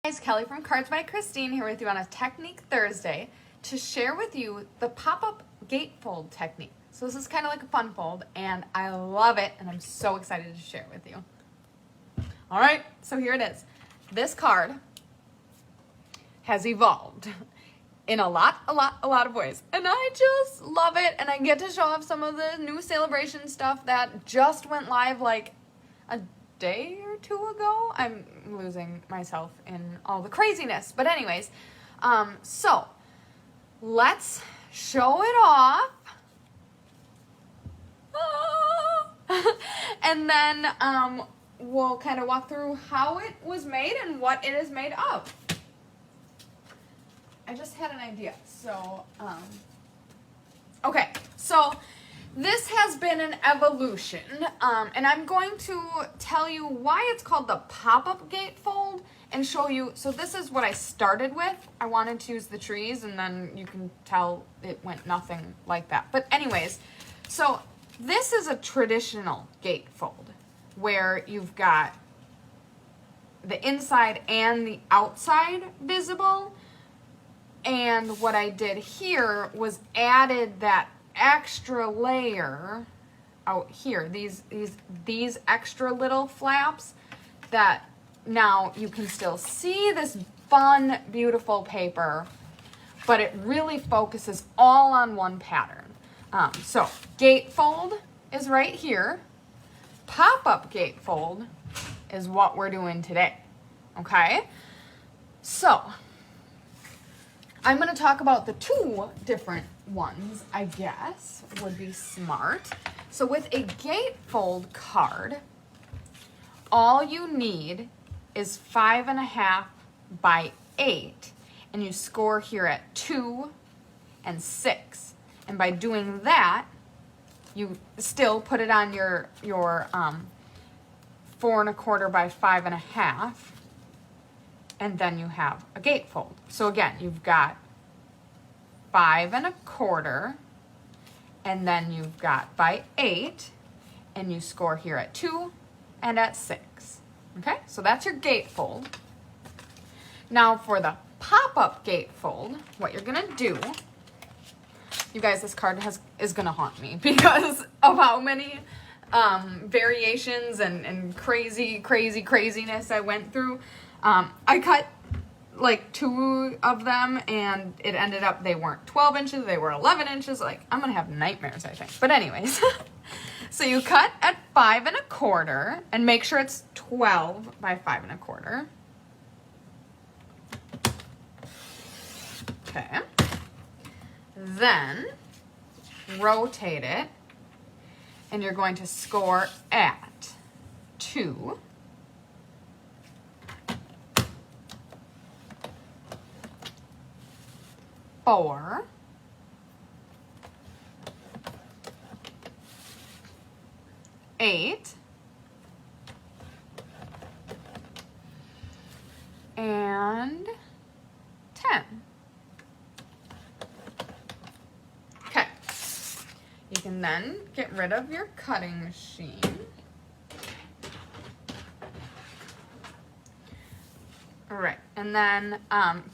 Guys, Kelly from Cards by Christine here with you on a Technique Thursday to share with you the pop-up gatefold technique. So this is kind of like a fun fold and I love it and I'm so excited to share it with you. All right, so here it is. This card has evolved in a lot of ways and I just love it, and I get to show off some of the new Sale-a-Bration stuff that just went live like a day or two ago. I'm losing myself in all the craziness, but anyways, so let's show it off. And then we'll kind of walk through how it was made and what it is made of. I just had an idea. So, okay, so this has been an evolution, and I'm going to tell you why it's called the pop-up gatefold and show you. So this is what I started with. I wanted to use the trees, and then you can tell it went nothing like that. But anyways, so this is a traditional gatefold where you've got the inside and the outside visible. And what I did here was added that extra layer out here, these extra little flaps, that now you can still see this fun, beautiful paper, but it really focuses all on one pattern. So gatefold is right here. Pop-up gatefold is what we're doing today. Okay, so I'm going to talk about the two different ones, I guess, would be smart. So with a gatefold card, all you need is 5.5 by 8, and you score here at 2 and 6. And by doing that, you still put it on your 4.25 by 5.5. And then you have a gatefold. So again, you've got 5.25, and then you've got by 8, and you score here at 2 and at 6. Okay, so that's your gatefold. Now for the pop-up gatefold, what you're gonna do, you guys, this card is gonna haunt me because of how many variations and craziness I went through. I cut like 2 of them and it ended up, they weren't 12 inches, they were 11 inches. Like, I'm gonna have nightmares, I think. But anyways, so you cut at 5.25 and make sure it's 12 by 5.25. Okay. Then rotate it and you're going to score at 2. 4, 8, and 10. Okay, you can then get rid of your cutting machine. All right, and then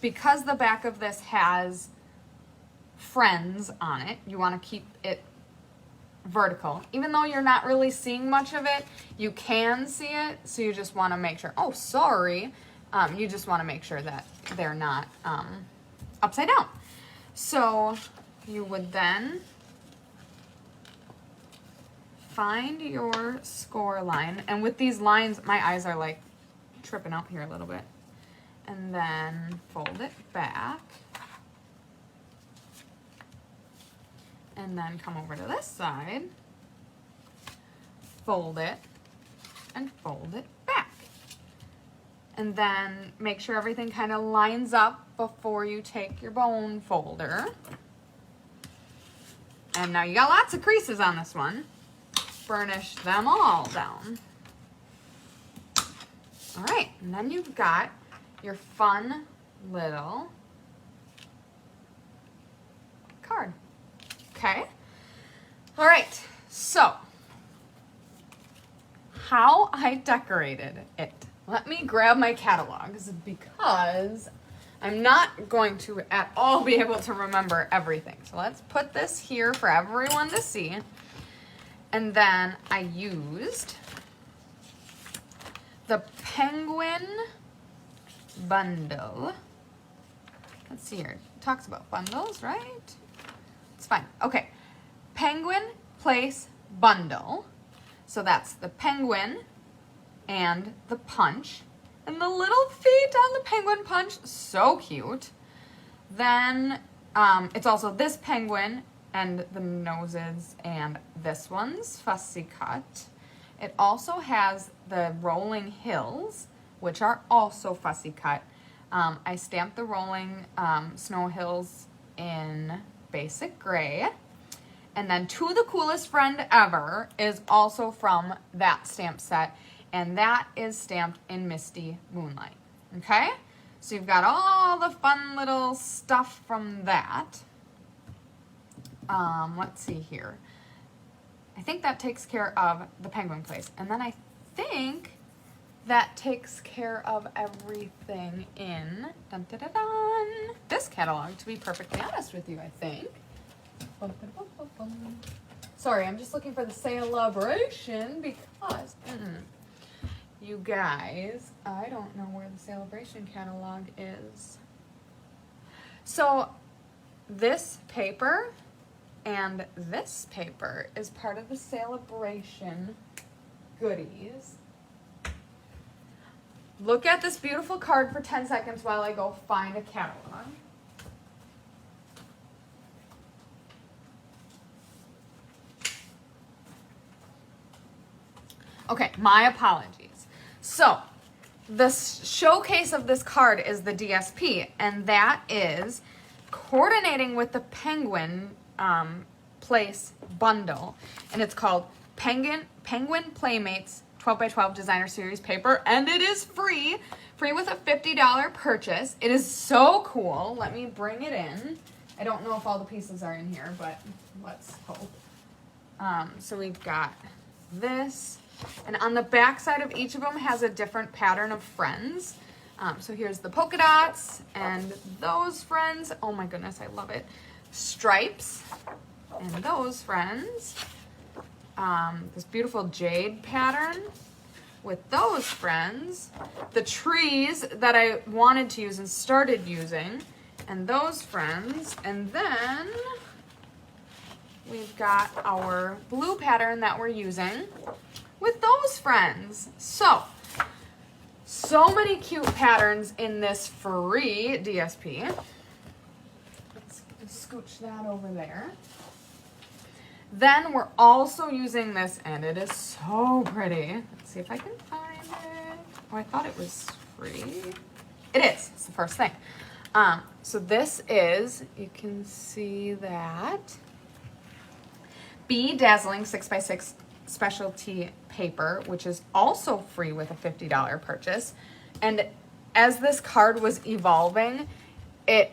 because the back of this has friends on it, you want to keep it vertical. Even though you're not really seeing much of it, you can see it, so you just want to make sure, oh, sorry, you just want to make sure that they're not upside down. So you would then find your score line, and with these lines, my eyes are like tripping out here a little bit, and then fold it back. And then come over to this side, fold it, and fold it back. And then make sure everything kind of lines up before you take your bone folder. And now you got lots of creases on this one. Burnish them all down. All right, and then you've got your fun little card. Okay. All right. So, how I decorated it. let me grab my catalogs because I'm not going to at all be able to remember everything. So let's put this here for everyone to see. And then I used the Penguin bundle. Let's see here. It talks about bundles, right? It's fine. Okay. Penguin Place bundle. So that's the penguin and the punch. And the little feet on the penguin punch, so cute. Then it's also this penguin and the noses and this one's fussy cut. It also has the rolling hills, which are also fussy cut. I stamped the rolling snow hills in basic gray. And then To the Coolest Friend Ever is also from that stamp set. And that is stamped in Misty Moonlight. Okay? So you've got all the fun little stuff from that. Let's see here. I think that takes care of the Penguin Place. And then I think that takes care of everything in dun, dun, dun, dun, this catalog, to be perfectly honest with you, I think. Sorry, I'm just looking for the Sale-a-Bration because you guys, I don't know where the Sale-a-Bration catalog is. So this paper and this paper is part of the Sale-a-Bration goodies. Look at this beautiful card for 10 seconds while I go find a catalog. Okay, my apologies. So, the showcase of this card is the DSP, and that is coordinating with the Penguin Place bundle, and it's called Penguin Playmates 12x12 Designer Series paper, and it is free with a $50 purchase. It is so cool. Let me bring it in. I don't know if all the pieces are in here, but let's hope. So we've got this. And on the back side of each of them has a different pattern of friends. So here's the polka dots and those friends. Oh my goodness, I love it. Stripes and those friends. This beautiful jade pattern with those friends. The trees that I wanted to use and started using and those friends. And then we've got our blue pattern that we're using with those friends. So many cute patterns in this free DSP. Let's scooch that over there. Then we're also using this, and it is so pretty. Let's see if I can find it. Oh, I thought it was free. It is. It's the first thing. So this is, you can see that, Dazzling 6x6 specialty paper, which is also free with a $50 purchase. And as this card was evolving, it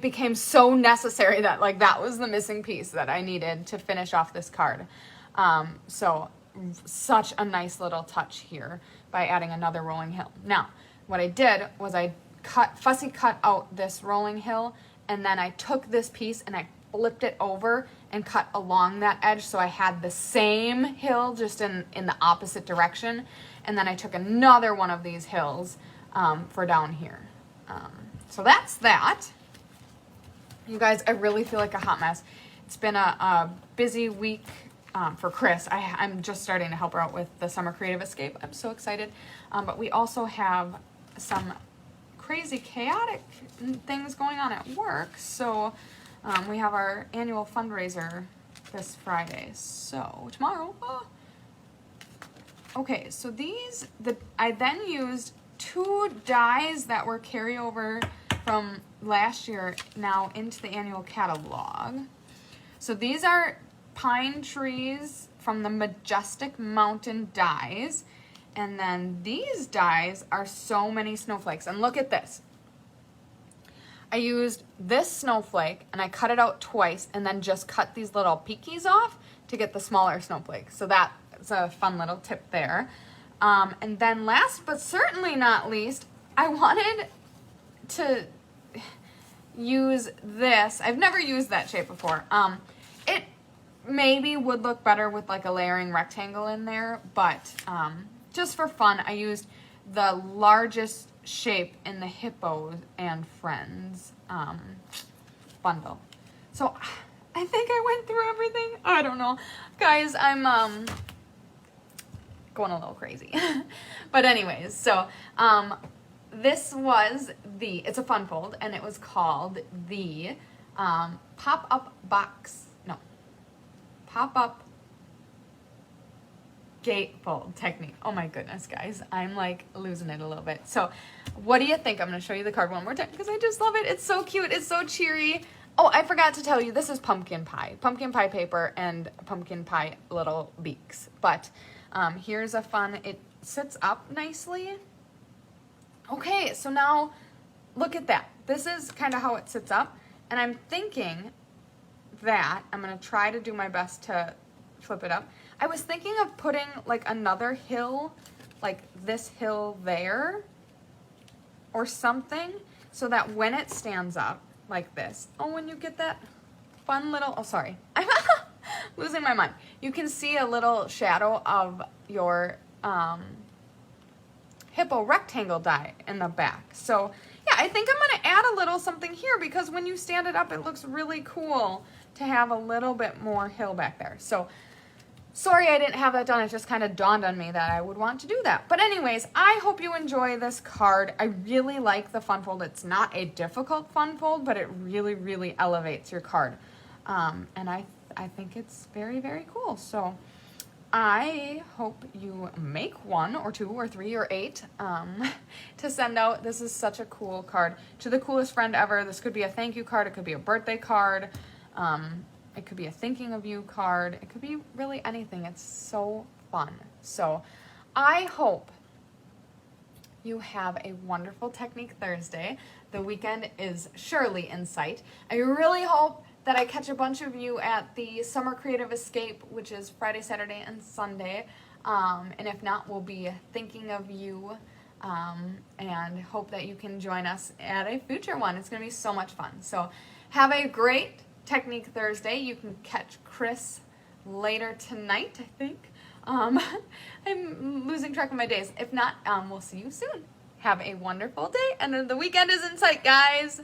became so necessary that that was the missing piece that I needed to finish off this card. So such a nice little touch here by adding another rolling hill. Now, what I did was I fussy cut out this rolling hill, and then I took this piece and I flipped it over and cut along that edge, so I had the same hill just in the opposite direction. And then I took another one of these hills for down here. So that's that. You guys, I really feel like a hot mess. It's been a busy week for Chris. I'm just starting to help her out with the Summer Creative Escape. I'm so excited. But we also have some crazy chaotic things going on at work. So we have our annual fundraiser this Friday. So tomorrow. Oh. Okay, so I then used 2 dies that were carryover from last year now into the annual catalog. So these are pine trees from the Majestic Mountain dies. And then these dies are so many snowflakes. And look at this. I used this snowflake and I cut it out twice and then just cut these little peakies off to get the smaller snowflake. So that it's a fun little tip there. And then last but certainly not least, I wanted to use this. I've never used that shape before. It maybe would look better with like a layering rectangle in there, but just for fun, I used the largest shape in the Hippo and Friends bundle. So I think I went through everything. I don't know. Guys, I'm going a little crazy. But anyways, so this was it's a fun fold, and it was called the pop-up gatefold technique. Oh my goodness, guys. I'm like losing it a little bit. So what do you think? I'm going to show you the card one more time because I just love it. It's so cute. It's so cheery. Oh, I forgot to tell you, this is pumpkin pie paper and pumpkin pie little beaks. But here's a fun, it sits up nicely. Okay, so now look at that. This is kind of how it sits up. And I'm thinking that I'm going to try to do my best to flip it up. I was thinking of putting like another hill, like this hill there or something, so that when it stands up like this, oh, when you get that fun little, oh, sorry, I'm losing my mind. You can see a little shadow of your Hippo rectangle die in the back. So yeah, I think I'm gonna add a little something here because when you stand it up, it looks really cool to have a little bit more hill back there. So sorry I didn't have that done. It just kind of dawned on me that I would want to do that. But anyways, I hope you enjoy this card. I really like the fun fold. It's not a difficult fun fold, but it really, really elevates your card. And I think it's very, very cool. So I hope you make 1 or 2 or 3 or 8 to send out. This is such a cool card. To the coolest friend ever. This could be a thank you card. It could be a birthday card. It could be a thinking of you card. It could be really anything. It's so fun. So I hope you have a wonderful Technique Thursday. The weekend is surely in sight. I really hope that I catch a bunch of you at the Summer Creative Escape, which is Friday, Saturday, and Sunday. And if not, we'll be thinking of you and hope that you can join us at a future one. It's going to be so much fun. So have a great Technique Thursday. You can catch Chris later tonight, I think. I'm losing track of my days. If not, we'll see you soon. Have a wonderful day, and then the weekend is in sight, guys.